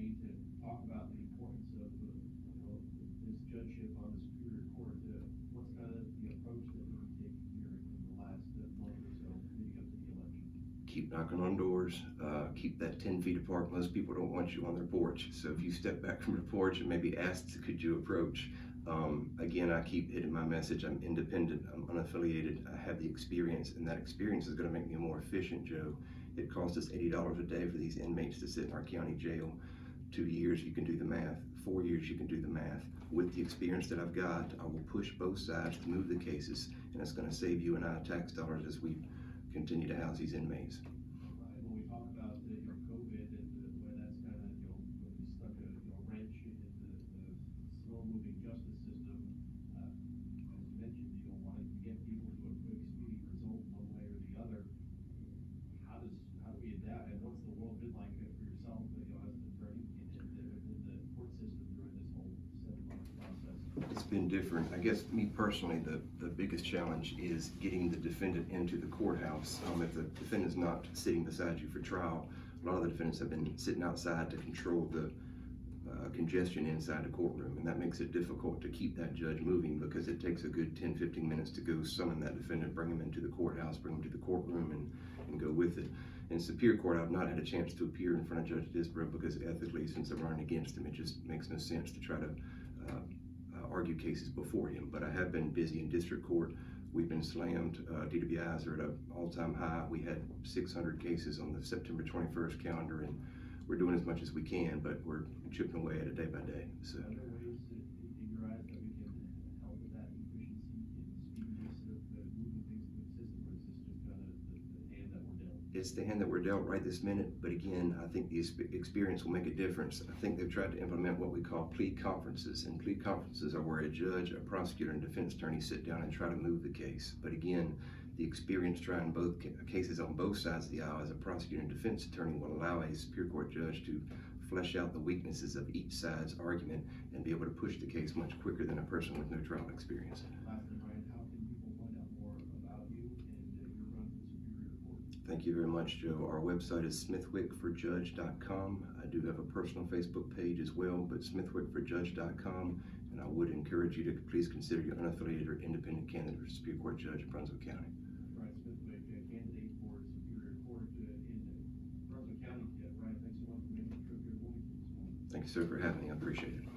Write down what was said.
opportunity to talk about the importance of this judgeship on the Superior Court. What's kind of the approach that you've taken here in the last month or so leading up to the election? Keep knocking on doors, keep that 10 feet apart. Most people don't want you on their porch. So if you step back from the porch and maybe ask, could you approach? Again, I keep hitting my message. I'm independent, I'm unaffiliated, I have the experience, and that experience is gonna make me more efficient, Joe. It costs us $80 a day for these inmates to sit in our county jail. 2 years, you can do the math. 4 years, you can do the math. With the experience that I've got, I will push both sides to move the cases, and it's gonna save you and I tax dollars as we continue to house these inmates. Right. When we talk about COVID and where that's kind of really stuck a wrench in the slow-moving justice system, as you mentioned, wanting to get people to a quick, speedy result one way or the other. How do we adapt, and what's the world been like for yourself, as an attorney in the court system during this whole 7-month process? It's been different. I guess me personally, the biggest challenge is getting the defendant into the courthouse. If the defendant's not sitting beside you for trial, a lot of the defendants have been sitting outside to control the congestion inside the courtroom, and that makes it difficult to keep that judge moving because it takes a good 10-15 minutes to go summon that defendant, bring him into the courthouse, bring him to the courtroom, and go with it. In Superior Court, I've not had a chance to appear in front of Judge Disborough because ethically, since I'm running against him, it just makes no sense to try to argue cases before him. But I have been busy in district court. We've been slammed. DWIs are at an all-time high. We had 600 cases on the September 21st calendar, and we're doing as much as we can, but we're chipping away at it day by day. So. Are there ways in your eyes that we can help with that efficiency and speediness of moving things through the system, or is this just kind of the hand that we're dealt? It's the hand that we're dealt right this minute, but again, I think the experience will make a difference. I think they've tried to implement what we call plea conferences, and plea conferences are where a judge, a prosecutor, and defense attorney sit down and try to move the case. But again, the experience trying both cases on both sides of the aisle as a prosecutor and defense attorney will allow a Superior Court judge to flesh out the weaknesses of each side's argument and be able to push the case much quicker than a person with no trial experience. Lastly, Brian, how can people find out more about you and your run for the Superior Court? Thank you very much, Joe. Our website is smithwickforjudge.com. I do have a personal Facebook page as well, but smithwickforjudge.com, and I would encourage you to please consider your unaffiliated or independent candidate for Superior Court Judge in Brunswick County. Brian Smithwick, candidate for Superior Court in Brunswick County. Brian, thanks so much for making the trip here to Wilmington this morning. Thank you, sir, for having me. I appreciate it.